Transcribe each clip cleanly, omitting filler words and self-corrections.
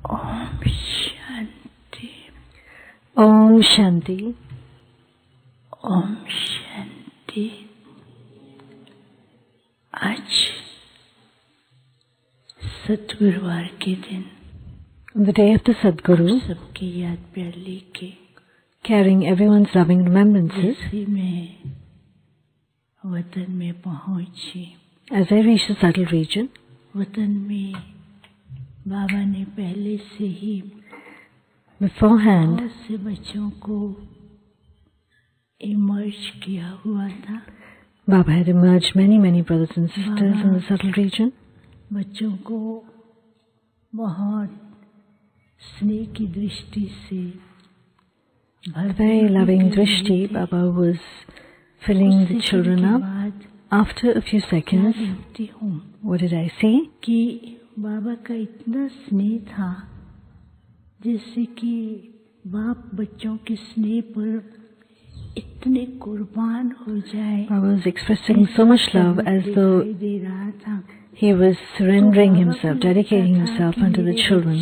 Om Shanti. Om Shanti. Om Shanti. आज सतगुरुवार के दिन, On the day of the Sadguru, सबकी याद प्यार लेके carrying everyone's loving remembrances, जैसे मैं वतन में पहुंची, as I reach the subtle region, वतन में बाबा ने पहले से ही beforehand, बहुत से बच्चों को इमर्ज किया हुआ था. Baba had emerged many brothers and sisters in the subtle region. बच्चों को बहुत स्नेह की दृष्टि से Very loving drishti, Baba was filling the children up. After a few seconds, देखती हूँ what did I see? कि बाबा का इतना स्नेह था, जैसे कि बाप बच्चों के स्नेह पर इतने कुर्बान हो जाए. Baba was expressing so much love as though दिखाई दे रहा था. he was surrendering himself, dedicating himself unto the children.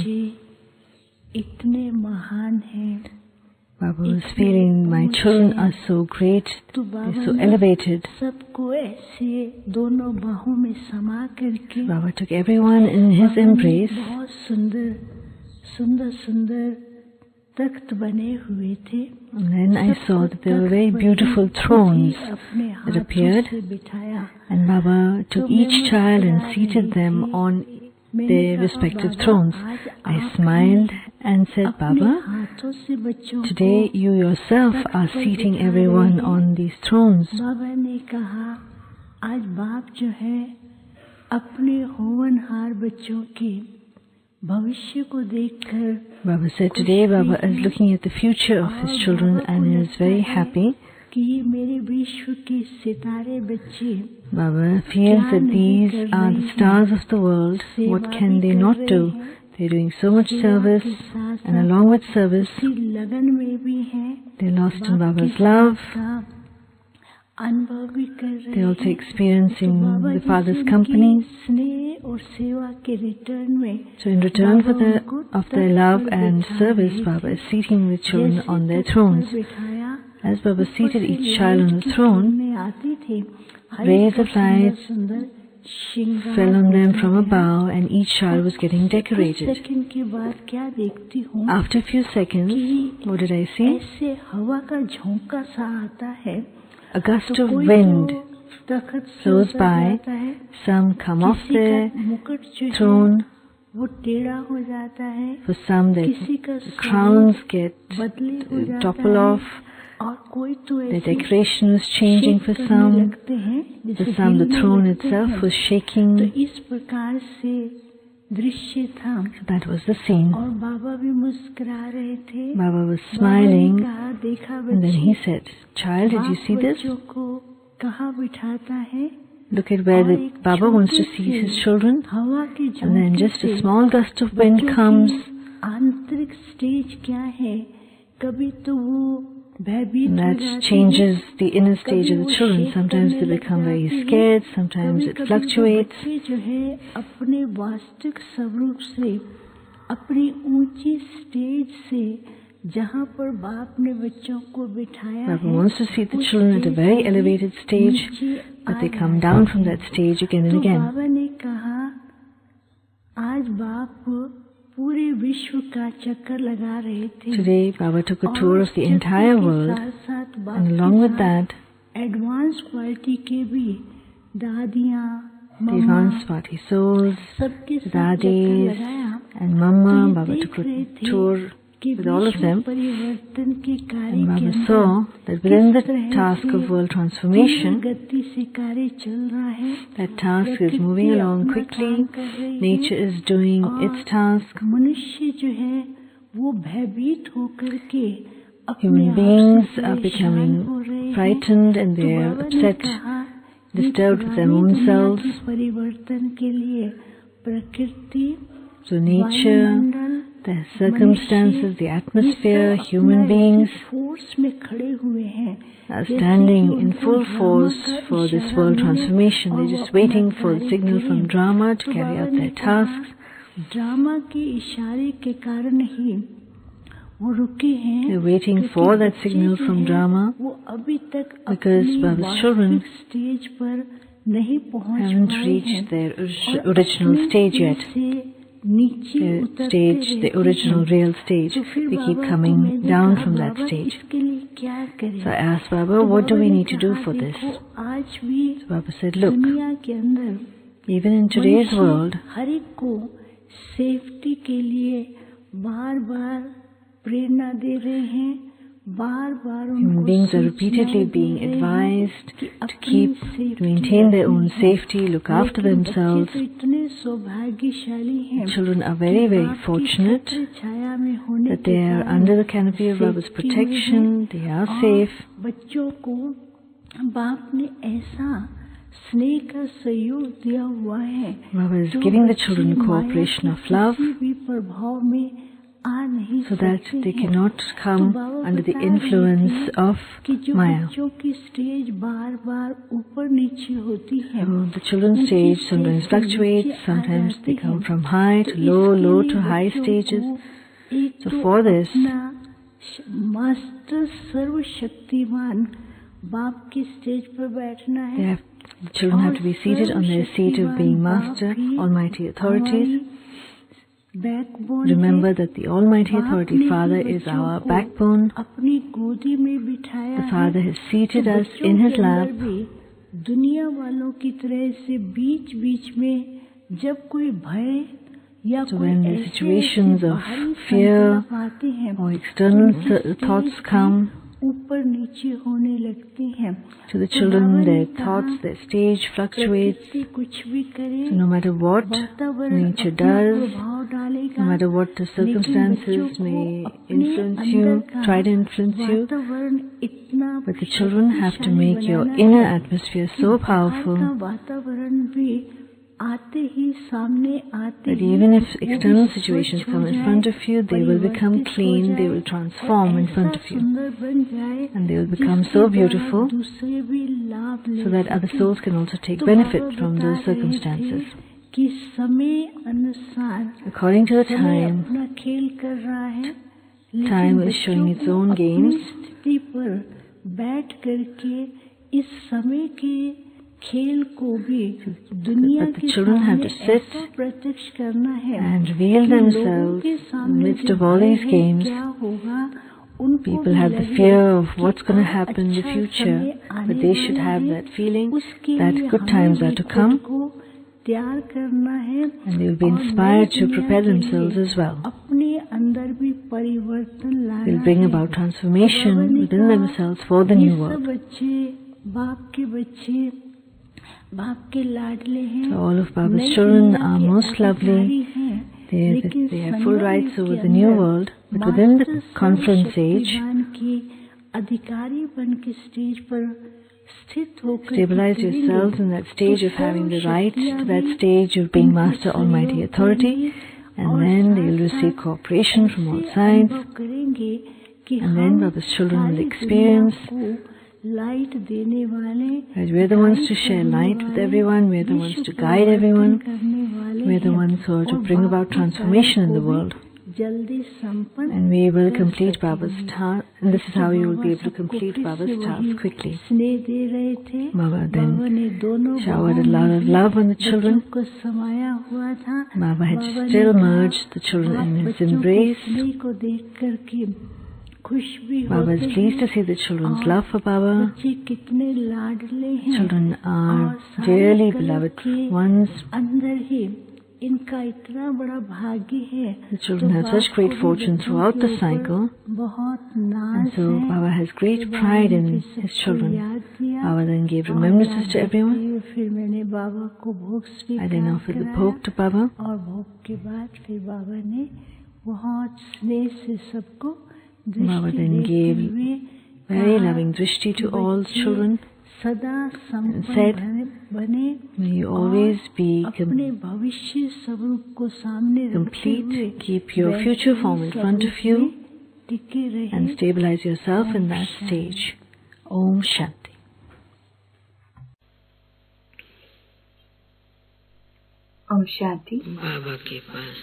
इतने महान हैं. Baba was feeling, my children are so great, they're so elevated. सबको ऐसे दोनों बाहों में समा करके Baba took everyone in his embrace. बहुत सुंदर सुंदर सुंदर तख्त बने हुए थे. And then I saw that there were very beautiful thrones that appeared, बिठाया. and Baba took each child and seated them on their respective thrones. I smiled and said, Baba, हाथों से बच्चों को today you yourself are seating everyone on these thrones. बाबा ने कहा, आज बाप जो है अपने होनहार बच्चों के भविष्य को देखकर Baba said, today Baba is looking at the future of his children and is very happy. कि ये मेरे विश्व के सितारे बच्चे Baba feels that these are the stars of the world. What can they not do? They're doing so much service, and along with service, लगन में भी हैं. they're lost in Baba's love. अनुभव भी कर रहे They're also हैं. experiencing Baba the Father's जैसे company. उनकी स्नेह और सेवा के रिटर्न में So in return for of their love and service, Baba is seating the children on their thrones. बिठाया. As Baba seated each child on the throne, में आती थी. rays of light सुंदर श्रृंगार fell on them from above, and each child was getting decorated. Second के बाद क्या देखती हूँ, After a few seconds, what did I see? ऐसे हवा का झोंका सा आता है. A gust of कोई wind तो तख्त से blows उतर by. जाता है. Some come off किसी their का मुकुट जो है throne. वो टेढ़ा हो जाता है. For some, their किसी का crowns get बदली हो जाता topple है. off. और कोई तो The ऐसे decoration was changing for करने some. लगते हैं, For जैसे some, the हिलने throne लगते itself हैं. was तो shaking. इस प्रकार से दृश्य था. So that was the scene. और बाबा भी मुस्कुरा रहे थे. Baba was बाबा ने smiling, कहा, देखा and then he बच्चे, said, "Child, did you see this? बच्चों को कहाँ बिठाता है. Look at where the Baba wants to seat his children." हवा के And then झोंके just a से small gust of wind बच्चों comes. की आंतरिक स्टेज क्या है, कभी तो वो भयभीत And हो that जाते हैं. changes the inner stage of the children. Sometimes they become very scared, sometimes it fluctuates. बच्चे जो है अपने वास्तविक स्वरूप से, अपनी ऊंची स्टेज से, जहाँ पर बाप ने बच्चों को बिठाया Baba है, wants to seat the children at a very elevated stage, but they come down from that stage again and तो again. बाबा ने कहा, आज बाप पूरे विश्व का चक्कर लगा रहे थे. Today, Baba took a tour of the entire world, and along with that, advance quality के भी दादियाँ, the mamma, advanced party souls, सबके साथ daddies, चक्कर लगाया. and Mama. तो ये Baba देख took रहे a थे tour कि with all of विश्व them, परिवर्तन के कार्य and के Baba अंदर saw that within the किस तरह task से of world transformation, तेज गति से कार्य चल रहा है. that task is moving प्रकृति along अपना quickly, काम कर रही है. nature is doing its task, मनुष्य जो है वो भयभीत होकर के अपने human आप beings से are परेशान becoming हो रहे हैं. frightened and तो they are बाबा ने upset, कहा, disturbed ये with their पुरानी own दुनिया selves. के परिवर्तन के लिए प्रकृति, So nature, वायुमंडल, the circumstances, the atmosphere, human beings force में खड़े हुए हैं. are standing in full force for this world transformation. They're just waiting for the signal from drama to carry out their tasks. Drama के इशारे के कारण ही वो रुके हैं. They're waiting for that signal from drama वो अभी तक because Baba's children स्टेज पर नहीं पहुंच haven't पाए reached हैं. their original stage yet. The original real stage. They keep coming down from that stage. So I asked Baba, what do we need to do for this? So Baba said, look, even in today's world, हर एक को safety के लिए बार-बार प्रेरणा दे रहे हैं. बार-बार human beings are repeatedly being advised to maintain their own safety, look after themselves. Children are very, very fortunate that they are under the canopy of Baba's protection, they are safe. बच्चों को बाप ने ऐसा स्नेह का सहयोग दिया हुआ है. Baba is giving the children cooperation of love, प्रभाव में so that they cannot come under the influence of Maya. So the children's stage sometimes fluctuates, sometimes they come from high to low, low to high stages. So for this, master सर्वशक्तिमान बाप की stage पर बैठना है. the children have to be seated on their seat of being Master, Almighty Authorities. Remember that the Almighty Authority Father is our backbone. The Father has seated us in His lap. दुनिया वालों की तरह से बीच-बीच में जब कोई भय या So when the situations of fear or external thoughts come ऊपर नीचे होने लगते हैं. To the children, their thoughts, their stage fluctuates. कुछ भी करे, So no matter what nature does, no matter what the circumstances may influence you, try to influence you, but the children have to make your inner atmosphere so powerful that even if external situations come in front of you, they will become clean, they will transform in front of you, and they will become so beautiful so that other souls can also take benefit from those circumstances. According to the time is showing its own games. But the children have to sit and reveal themselves in the midst of all these games. People have the fear of what's going to happen in the future, but they should have that feeling that good times are to come, and they will be inspired to prepare themselves as well. They'll bring about transformation within themselves for the new world. So all of Baba's children are most lovely. They have full rights over the new world, but within the conference age, stabilize yourselves in that stage of having the right to that stage of being Master Almighty Authority, and then they will receive cooperation from all sides, and then Baba's children will experience that we're the ones to share light with everyone, we're the ones to guide everyone, we're the ones who are to bring about transformation in the world. And we will complete Baba's task, and this is how you will be able to complete Baba's task quickly. Baba then showered a lot of love on the children. Baba had still merged the children in his embrace. Baba is pleased to see the children's love for Baba. Children are dearly beloved ones. The children have such great fortune throughout the cycle, and so Baba has great pride in his children. Baba then gave remembrances to everyone. I then offered the bhog to Baba. Baba then gave very loving drishti to all children and said, may you always be complete, keep your future form in front of you, and stabilize yourself in that stage. Om Shanti. Om Shanti. बाबा के पास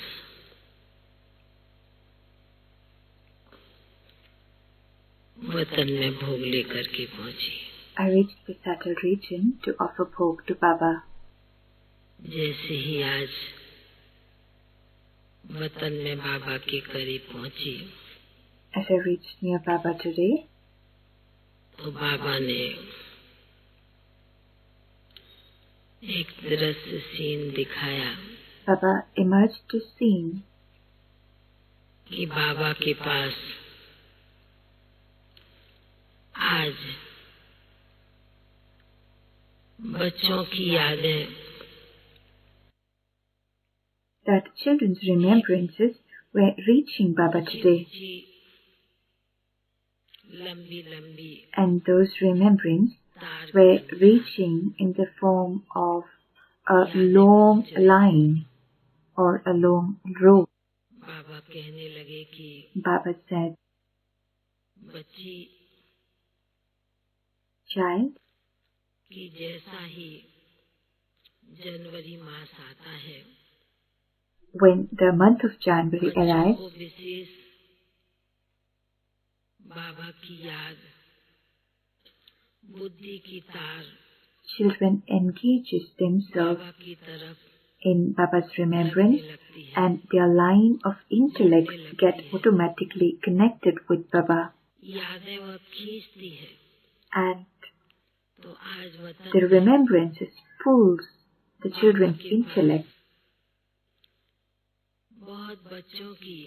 वतन में भोग लेकर के पहुंची। I reached the Satal region to offer bhog to Baba. जैसे ही आज वतन में बाबा के करीब पहुंची, As I reached near Baba today, तो बाबा ने एक दृश्य सीन दिखाया Baba emerged to scene कि बाबा के पास आज बच्चों की यादें, that children's remembrances were reaching Baba today, लंबी लंबी and those remembrances were reaching in the form of a long line or a long rope. बाबा कहने लगे कि Baba said, बच्ची child, कि जैसा ही जनवरी मास आता है, when the month of January बच्चों arrives, को विशेष बाबा की याद, बुद्धि की तार children engages themselves बाबा की तरफ in Baba's remembrance, लगने लगती है। and their line of intellect get automatically connected with Baba, यादें वह खींचती है, and तो आज वतन the में remembrances pulls the children's intellect. बहुत बच्चों की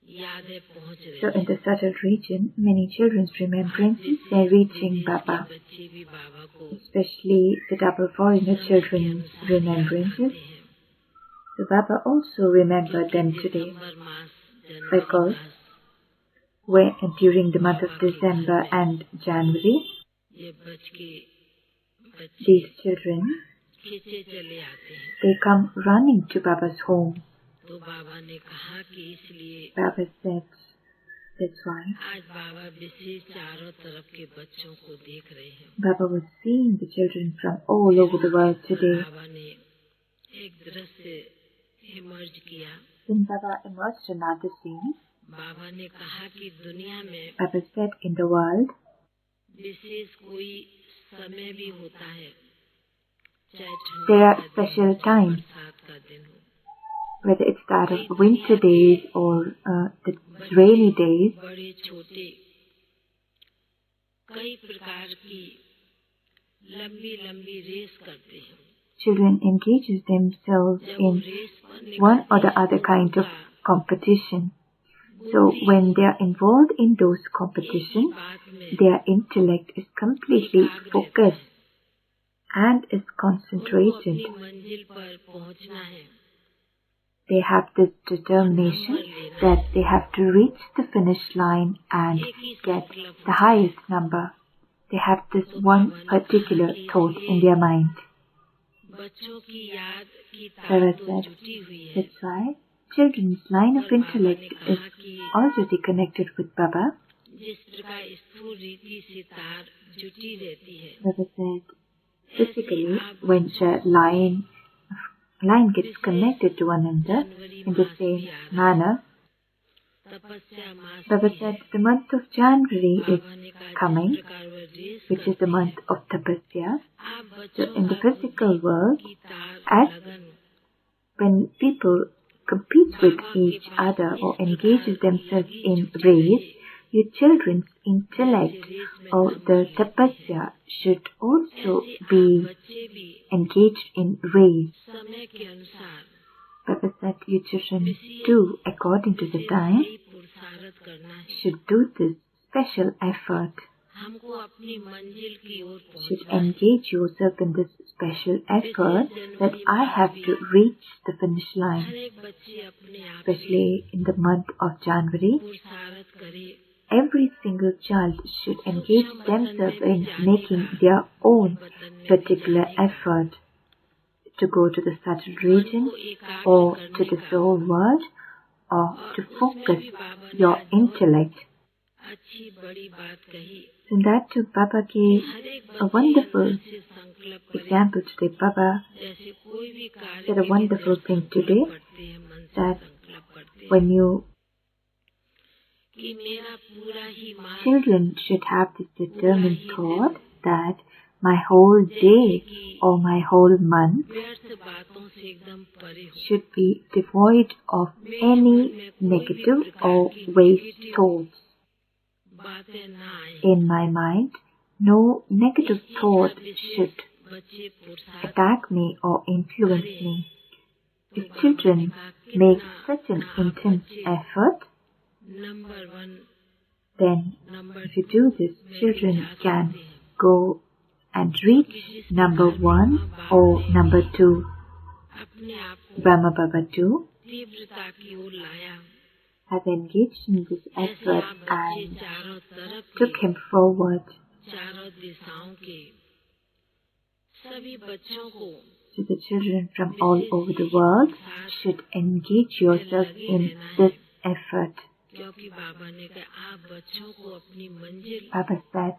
यादें पहुंच So रही in the subtle region, many children's remembrances are reaching Baba, बच्चे भी बाबा को especially the double foreigner children's remembrances. So Baba also remembered them today, December mass, January because mass, when during the month of December and January, ये बच्चे these children, खींचे चले आते हैं। they come running to Baba's home. तो बाबा ने कहा कि इसलिए Baba said, that's why आज बाबा विशेष चारों तरफ के बच्चों को देख रहे हैं। Baba was seeing the children from all over the world today. बाबा ने एक दृश्य इमर्ज किया। When Baba emerged another scene, बाबा ने कहा कि दुनिया में Baba said, in the world, विशेष कोई समय भी होता है, चाहे there are ठंडी का दिन special हो, चाहे times, बरसात का दिन हो, whether it's that of winter days or the rainy days. बड़े छोटे कई प्रकार की लंबी लंबी रेस करते हैं। Children engages themselves जब वो in रेस पर one or the निकलते other हैं, kind of उनका competition. So when they are involved in those एक ही competitions, बात में their intellect is completely एकाग्र रहता focused है। and is उनको concentrated. अपनी मंजिल पर पहुंचना है, They have this determination that they have to reach the finish line and get the highest number. They have this one particular thought in their mind. बच्चों की याद की तार Baba तो said, जुटी हुई है। that's why children's line of intellect is already connected with Baba. जिस प्रकार स्थूल रीति से तार जुटी रहती है, Baba said, physically, when the line gets connected to one another in the same manner, तपस्या मास Baba भी है। said the month of January is बाबा ने कहा coming, जिस प्रकार वह रेस which is the करते month हैं, of Tapasya. आप So बच्चों in the का physical बुद्धि world, की तार as लगन when people compete with each other or engages themselves in race, your children's intellect or the tapasya should also be बच्चे भी engaged in race. समय के अनुसार Baba said your children too, according to the time, पुरुषार्थ करना है। should do this special effort, हमको अपनी मंजिल की ओर should पहुंचना है। engage yourself in this special effort that I have to reach the finish her line. एक बच्चे अपने आप से Especially in the month of January, पुरुषार्थ करे, every single child should engage themselves in making their own particular effort to go to the subtle region or to the soul world or to focus your intellect. अच्छी बड़ी बात कही। In that too, Baba gave a wonderful example today. Baba said a wonderful thing today, that when you children should have this determined thought that my whole day or my whole month should be devoid of any negative or waste thoughts. In my mind, no negative thought should attack me or influence me. If children make such an intense effort, then if you do this, children can go and reach number 1 or number 2. Brahma Baba too has engaged in this effort and took him forward. So the children from all over the world should engage yourself in this effort. Baba said,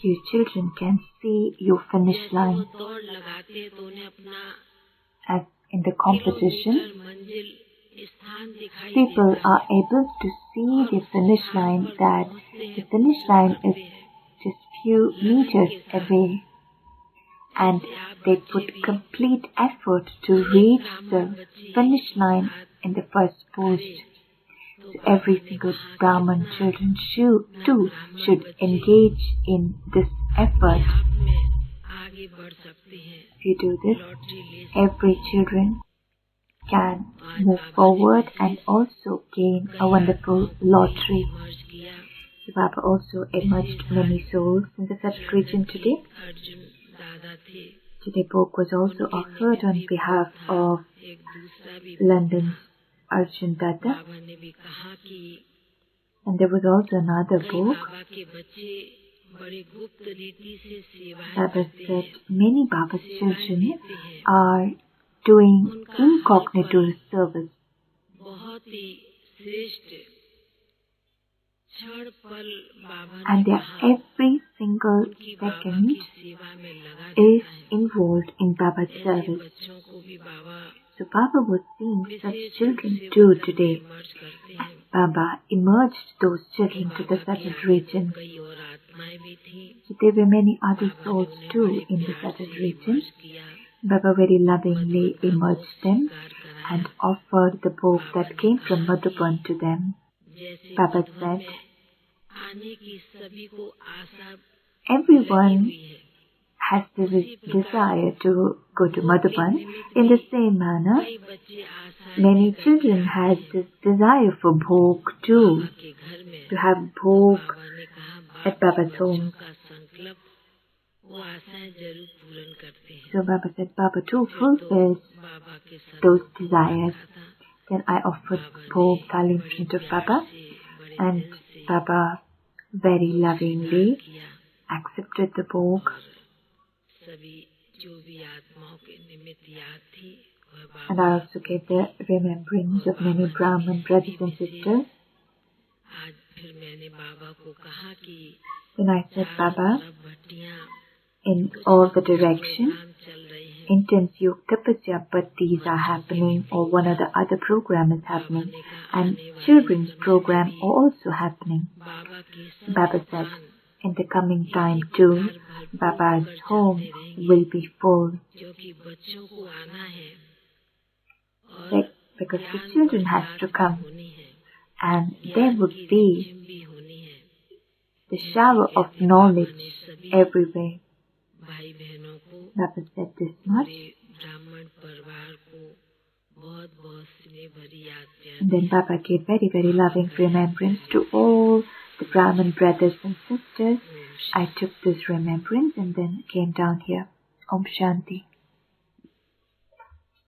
you children can see your finish line. As in the competition, people are able to see the finish line, that the finish line is just few meters away, and they put complete effort to reach the finish line in the first post. So every single Brahman children too should engage in this effort. If you do this, every children can move forward and also gain a wonderful lottery. So Baba also emerged many souls in the Satyat region today. Today book was also offered on behalf of London's Arjun Dada. And there was also another book. Baba said many Baba's children are doing incognito service. And their every single second is involved in Baba's service. So Baba was seeing such children too today. Baba emerged those children to the Satyat region. So there were many other souls too in the Satyat region. Baba very lovingly emerged them and offered the book that came from Madhuban to them. Baba said, everyone has the desire to go to Madhuban. In the same manner, many children has this desire for bhog too, to have bhog at Baba's home. So Baba said, Baba too fulfills those desires. Then I offered bhog thali in front of Baba, and Baba very lovingly accepted the bhog. And I also gave the remembrance of many Brahmin brothers and sisters. Then I said, Baba, in all the directions, intense Yog Tapasya Pattis are happening, or one or the other program is happening, and children's program also happening. Baba said, in the coming time too, Baba's home will be full. Because the children has to come, and there would be the shower of knowledge everywhere. Baba said this much. And then Baba gave very, very loving remembrance to all the Brahmin brothers and sisters. I took this remembrance and then came down here. Om Shanti.